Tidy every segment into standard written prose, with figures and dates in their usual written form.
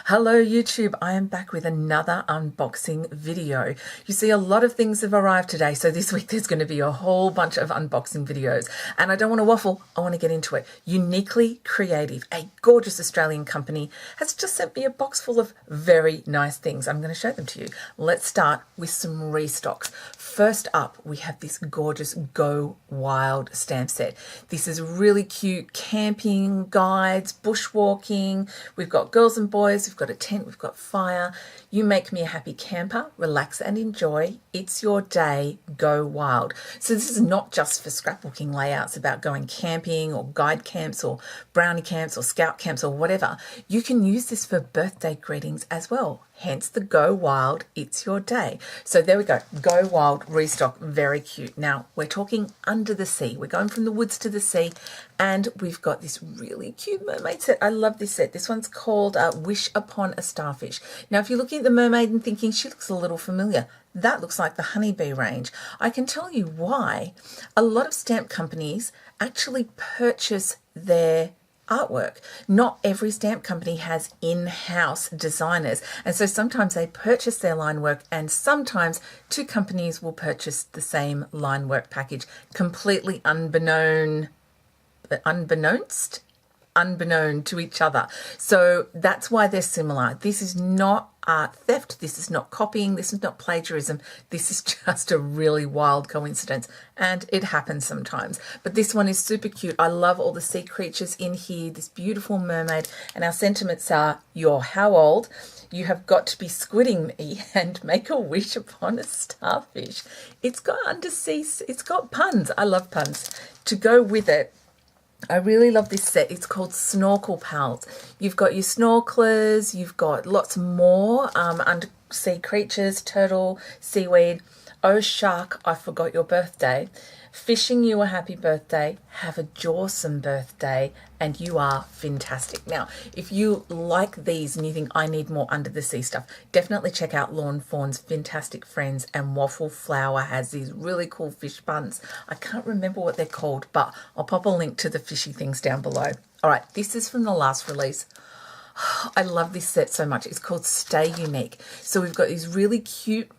Hello YouTube, I am back with another unboxing video. You see, a lot of things have arrived today, so this week there's going to be a whole bunch of unboxing videos. And I don't want to waffle, I want to get into it. Uniquely Creative, a gorgeous Australian company, has just sent me a box full of very nice things. I'm going to show them to you. Let's start with some restocks. First up, we have this gorgeous Go Wild stamp set. This is really cute camping guides, bushwalking. We've got girls and boys, we've got a tent, we've got fire. You make me a happy camper, relax and enjoy. It's your day, go wild. So this is not just for scrapbooking layouts about going camping or guide camps or brownie camps or scout camps or whatever. You can use this for birthday greetings as well. Hence the Go Wild, it's your day. So there we go, Go Wild restock, very cute. Now we're talking under the sea. We're going from the woods to the sea, and we've got this really cute mermaid set. I love this set. This one's called Wish Upon a Starfish. Now if you're looking at the mermaid and thinking she looks a little familiar, that looks like the honeybee range. I can tell you why. A lot of stamp companies actually purchase their artwork. Not every stamp company has in-house designers, and so sometimes they purchase their line work, and sometimes two companies will purchase the same line work package, completely unbeknown to each other. So that's why they're similar. This is not art theft, this is not copying, this is not plagiarism, this is just a really wild coincidence, and it happens sometimes. But this one is super cute. I love all the sea creatures in here, this beautiful mermaid, and our sentiments are, you're how old? You have got to be squidding me and make a wish upon a starfish. It's got undersea, it's got puns. I love puns. To go with it, I really love this set. It's called Snorkel Pals. You've got your snorkelers, you've got lots more undersea creatures, turtle, seaweed. Oh shark, I forgot your birthday. Fishing you a happy birthday, have a jawsome birthday, and you are fantastic. Now, if you like these and you think I need more under the sea stuff, definitely check out Fawn's Fantastic Friends, and Waffleflower has these really cool fish buns. I can't remember what they're called, but I'll pop a link to the fishy things down below. All right, this is from the last release. I love this set so much. It's called Stay Unique. So we've got these really cute,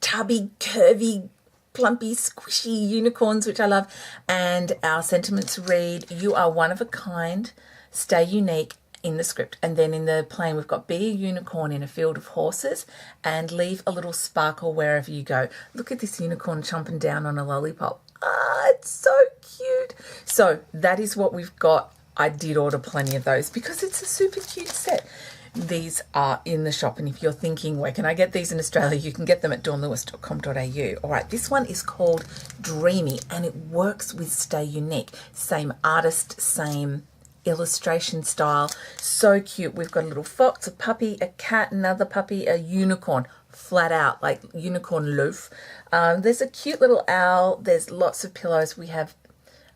tubby, curvy, plumpy, squishy unicorns, which I love, and our sentiments read, you are one of a kind, stay unique in the script. And then in the plain we've got, be a unicorn in a field of horses and leave a little sparkle wherever you go. Look at this unicorn chomping down on a lollipop. Ah, it's so cute. So that is what we've got. I did order plenty of those because it's a super cute set. These are in the shop, and if you're thinking, where can I get these in Australia, you can get them at dawnlewis.com.au. All right, this one is called Dreamy, and it works with Stay Unique. Same artist, same illustration style. So cute. We've got a little fox, a puppy, a cat, another puppy, a unicorn, flat out, like unicorn loaf. There's a cute little owl. There's lots of pillows. We have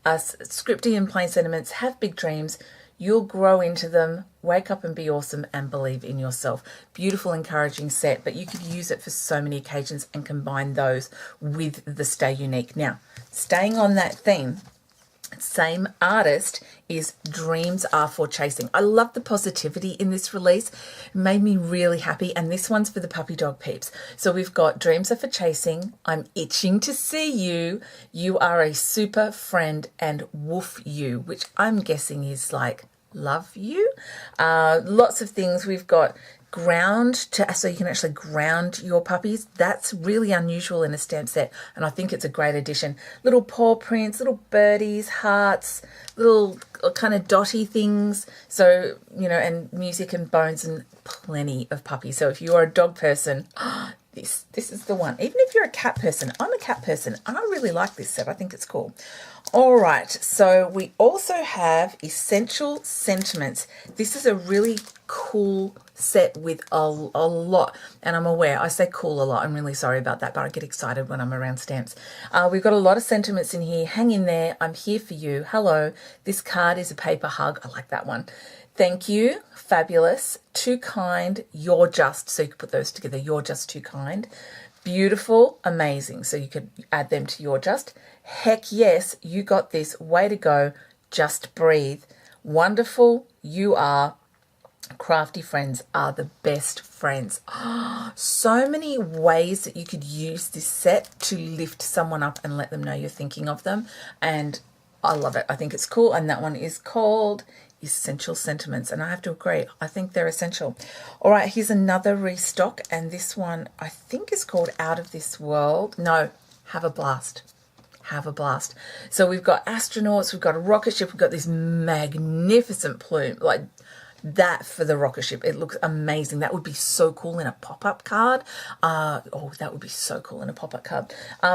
scripty and plain sentiments. Have big dreams. You'll grow into them, wake up and be awesome, and believe in yourself. Beautiful, encouraging set, but you could use it for so many occasions and combine those with the Stay Unique. Now, staying on that theme, same artist is Dreams Are For Chasing. I love the positivity in this release. It made me really happy, and this one's for the puppy dog peeps. So we've got Dreams Are For Chasing, I'm Itching to See You, You Are a Super Friend, and Woof You, which I'm guessing is like love you. Lots of things. We've got ground so you can actually ground your puppies. That's really unusual in a stamp set, and I think it's a great addition. Little paw prints, little birdies, hearts, little kind of dotty things, so you know, and music and bones, and plenty of puppies. So if you are a dog person, this is the one. Even if you're a cat person, I'm a cat person, and I really like this set. I think it's cool. All right, so we also have Essential Sentiments. This is a really cool set with a lot, and I'm aware I say cool a lot. I'm really sorry about that, but I get excited when I'm around stamps. We've got a lot of sentiments in here. Hang in there. I'm here for you. Hello. This card is a paper hug. I like that one. Thank you. Fabulous. Too kind. You're just. So you could put those together. You're just too kind. Beautiful. Amazing. So you could add them to You're just. Heck yes. You got this. Way to go. Just breathe. Wonderful. You are. Crafty friends are the best friends. So many ways that you could use this set to lift someone up and let them know you're thinking of them. And I love it. I think it's cool. And that one is called Essential Sentiments. And I have to agree, I think they're essential. All right, here's another restock. And this one I think is called Out of This World. No, Have a Blast. Have a blast. So we've got astronauts, we've got a rocket ship, we've got this magnificent plume, like that for the rocket ship. It looks amazing. That would be so cool in a pop-up card. Oh, that would be so cool in a pop-up card.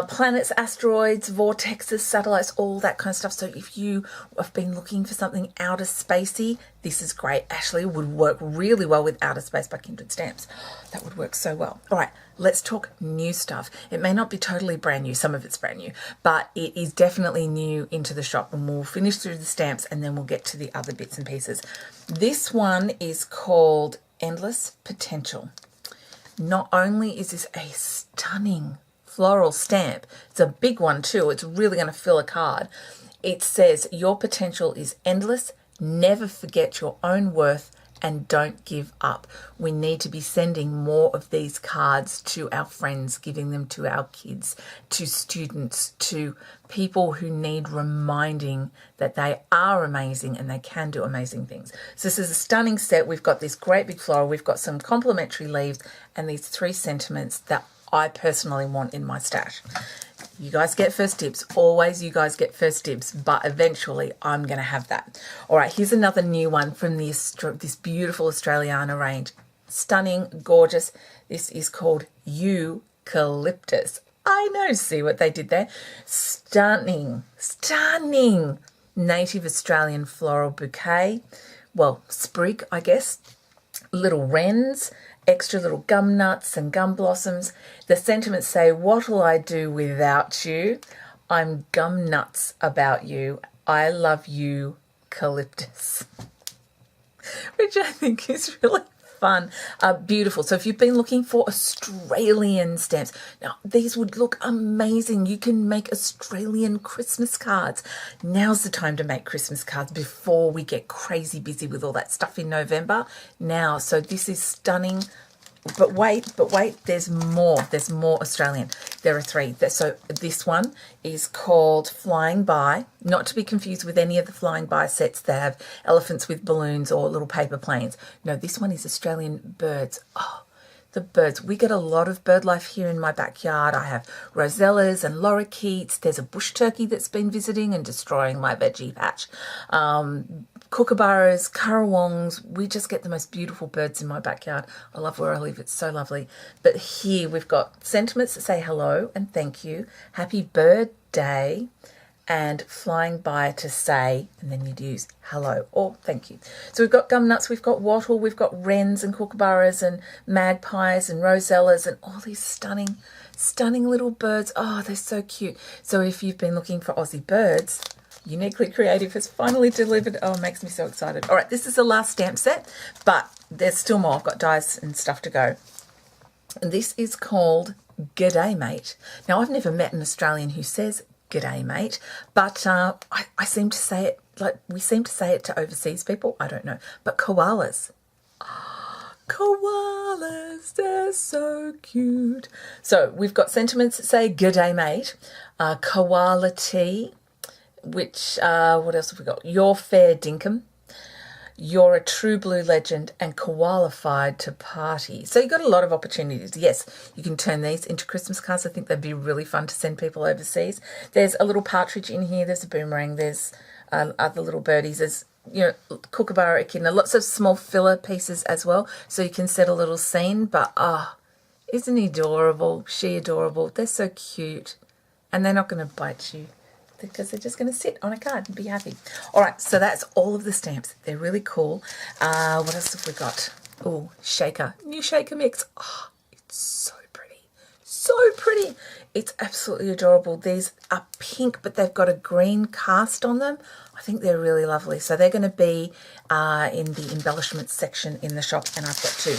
Planets, asteroids, vortexes, satellites, all that kind of stuff. So if you have been looking for something outer spacey, this is great. Actually, it would work really well with Outer Space by Kindred Stamps. That would work so well. All right, let's talk new stuff. It may not be totally brand new. Some of it's brand new, but it is definitely new into the shop, and we'll finish through the stamps and then we'll get to the other bits and pieces. This one is called Endless Potential. Not only is this a stunning floral stamp, it's a big one too. It's really going to fill a card. It says, your potential is endless. Never forget your own worth and don't give up. We need to be sending more of these cards to our friends, giving them to our kids, to students, to people who need reminding that they are amazing and they can do amazing things. So this is a stunning set. We've got this great big floral. We've got some complementary leaves and these 3 sentiments that I personally want in my stash. You guys get first dibs. Always you guys get first dibs, but eventually I'm going to have that. All right, here's another new one from this beautiful Australiana range. Stunning, gorgeous. This is called Eucalyptus. I know, see what they did there? Stunning, stunning native Australian floral bouquet. Well, sprig, I guess. Little wrens, extra little gum nuts and gum blossoms. The sentiments say, what'll I do without you? I'm gum nuts about you. I love you, eucalyptus. Which I think is really fun. Beautiful. So if you've been looking for Australian stamps, now these would look amazing. You can make Australian Christmas cards. Now's the time to make Christmas cards before we get crazy busy with all that stuff in November. Now, so this is stunning. But wait, there's more Australian. There are 3. So this one is called Flying By, not to be confused with any of the Flying By sets that have elephants with balloons or little paper planes. No, this one is Australian birds. Oh, the birds. We get a lot of bird life here in my backyard. I have rosellas and lorikeets. There's a bush turkey that's been visiting and destroying my veggie patch. Kookaburras, currawongs. We just get the most beautiful birds in my backyard. I love where I live. It's so lovely. But here we've got sentiments that say hello and thank you, happy birthday, and flying by to say, and then you'd use hello or thank you. So we've got gum nuts, we've got wattle, we've got wrens and kookaburras and magpies and rosellas and all these stunning, stunning little birds. Oh, they're so cute. So if you've been looking for Aussie birds, Uniquely Creative has finally delivered. Oh, it makes me so excited. All right, this is the last stamp set, but there's still more. I've got dies and stuff to go. And this is called G'day Mate. Now, I've never met an Australian who says G'day Mate, but I seem to say it, like we seem to say it to overseas people. I don't know. But koalas. Koalas, they're so cute. So we've got sentiments that say G'day Mate, koala tea, which, what else have we got? You're fair dinkum, you're a true blue legend, and koalified to party. So you've got a lot of opportunities. Yes, you can turn these into Christmas cards. I think they'd be really fun to send people overseas. There's a little partridge in here. There's a boomerang. There's other little birdies. There's, you know, kookaburra, echidna, lots of small filler pieces as well. So you can set a little scene. But, isn't he adorable? She adorable. They're so cute. And they're not going to bite you, because they're just going to sit on a card and be happy. All right, so that's all of the stamps. They're really cool. What else have we got? Oh, shaker. New shaker mix. Oh, it's so pretty. So pretty. It's absolutely adorable. These are pink, but they've got a green cast on them. I think they're really lovely. So they're going to be in the embellishments section in the shop, and I've got 2.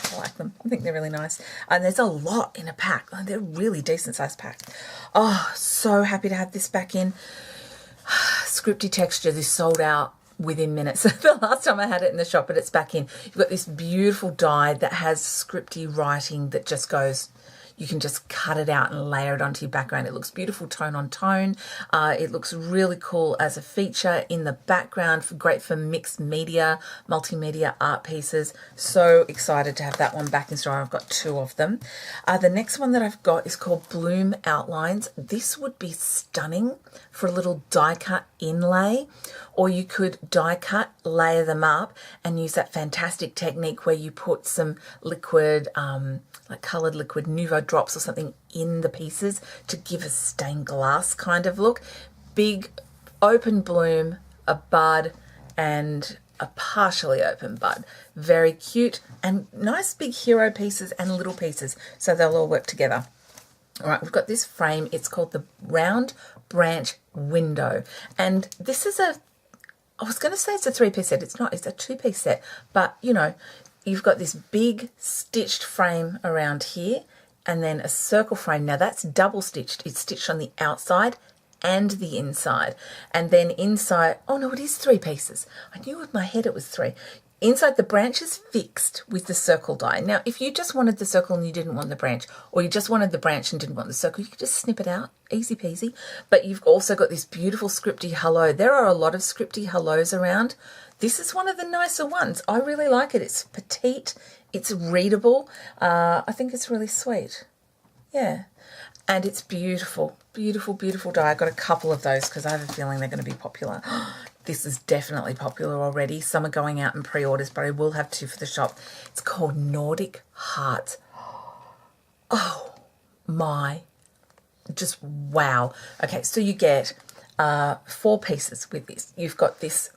I like them. I think they're really nice. And there's a lot in a pack. Oh, they're really decent sized pack. Oh, so happy to have this back in. Scripty texture. This sold out within minutes. The last time I had it in the shop, but it's back in. You've got this beautiful die that has scripty writing that just goes, you can just cut it out and layer it onto your background. It looks beautiful tone on tone. It looks really cool as a feature in the background, great for mixed media, multimedia art pieces. So excited to have that one back in store. I've got 2 of them. The next one that I've got is called Bloom Outlines. This would be stunning for a little die cut inlay, or you could die cut, layer them up, and use that fantastic technique where you put some liquid, like coloured liquid Nuvo drops or something in the pieces to give a stained glass kind of look. Big open bloom, a bud, and a partially open bud. Very cute, and nice big hero pieces and little pieces, so they'll all work together. All right, we've got this frame. It's called the Round Branch Window, and this is I was going to say it's a 3-piece set. It's not. It's a 2-piece set, but you know, you've got this big stitched frame around here, and then a circle frame. Now that's double stitched. It's stitched on the outside and the inside. And then inside, oh no, it is 3 pieces. I knew with my head it was 3. Inside the branch is fixed with the circle die. Now, if you just wanted the circle and you didn't want the branch, or you just wanted the branch and didn't want the circle, you could just snip it out, easy peasy. But you've also got this beautiful scripty hello. There are a lot of scripty hellos around. This is one of the nicer ones. I really like it. It's petite. It's readable. I think it's really sweet. Yeah. And it's beautiful. Beautiful, beautiful die. I got a couple of those because I have a feeling they're going to be popular. This is definitely popular already. Some are going out in pre-orders, but I will have 2 for the shop. It's called Nordic Hearts. Oh my, just wow. Okay, so you get 4 pieces with this. You've got this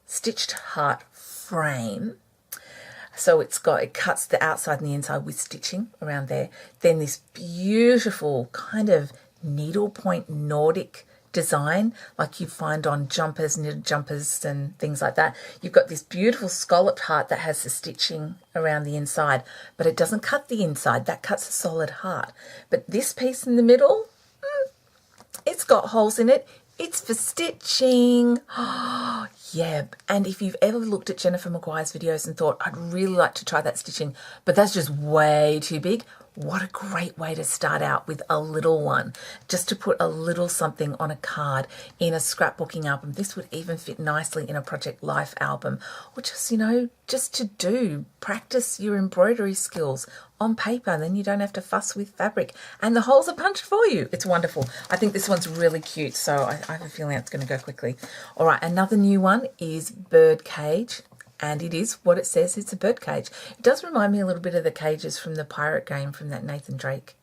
stitched heart frame. So it cuts the outside and the inside with stitching around there. Then this beautiful kind of needlepoint Nordic design like you find on jumpers, knitted jumpers and things like that. You've got this beautiful scalloped heart that has the stitching around the inside, but it doesn't cut the inside. That cuts a solid heart. But this piece in the middle, it's got holes in it. It's for stitching. Oh, yeah. And if you've ever looked at Jennifer Maguire's videos and thought, I'd really like to try that stitching, but that's just way too big, what a great way to start out with a little one. Just to put a little something on a card in a scrapbooking album. This would even fit nicely in a Project Life album. Or just, you know, just to practice your embroidery skills on paper. Then you don't have to fuss with fabric. And the holes are punched for you. It's wonderful. I think this one's really cute, so I have a feeling it's going to go quickly. All right, another new one is Birdcage. And it is what it says, it's a bird cage. It does remind me a little bit of the cages from the pirate game, from that Nathan Drake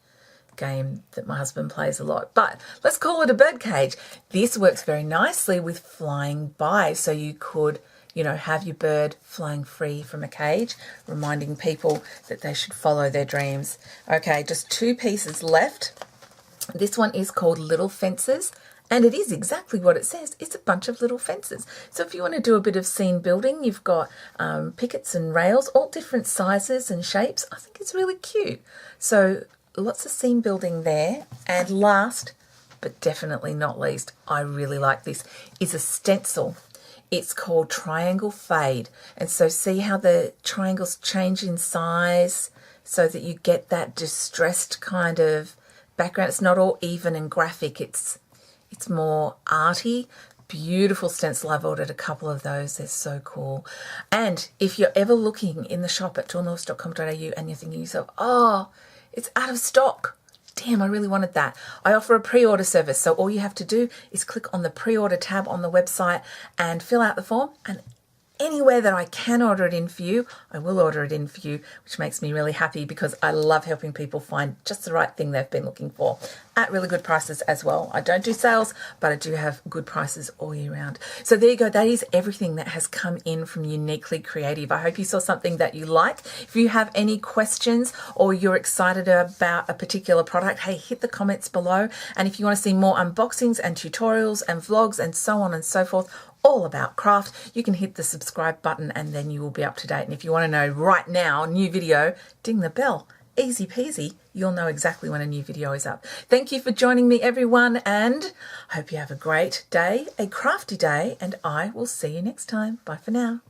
game that my husband plays a lot. But let's call it a bird cage. This works very nicely with flying by. So you could, you know, have your bird flying free from a cage, reminding people that they should follow their dreams. Okay, just 2 pieces left. This one is called Little Fences. And it is exactly what it says. It's a bunch of little fences. So if you want to do a bit of scene building, you've got pickets and rails, all different sizes and shapes. I think it's really cute. So lots of scene building there. And last, but definitely not least, I really like this, is a stencil. It's called Triangle Fade. And so see how the triangles change in size so that you get that distressed kind of background. It's not all even and graphic. It's more arty. Beautiful stencil. I've ordered a couple of those. They're so cool. And if you're ever looking in the shop at toolnorse.com.au and you're thinking to yourself, oh, it's out of stock. Damn, I really wanted that. I offer a pre-order service. So all you have to do is click on the pre-order tab on the website and fill out the form, and anywhere that I can order it in for you, I will order it in for you, which makes me really happy because I love helping people find just the right thing they've been looking for at really good prices as well. I don't do sales, but I do have good prices all year round. So there you go. That is everything that has come in from Uniquely Creative. I hope you saw something that you like. If you have any questions or you're excited about a particular product, hey, hit the comments below. And if you want to see more unboxings and tutorials and vlogs and so on and so forth, all about craft, you can hit the subscribe button and then you will be up to date. And if you want to know right now, new video, ding the bell easy peasy, you'll know exactly when a new video is up. Thank you for joining me, everyone, and I hope you have a great day, a crafty day, and I will see you next time. Bye for now.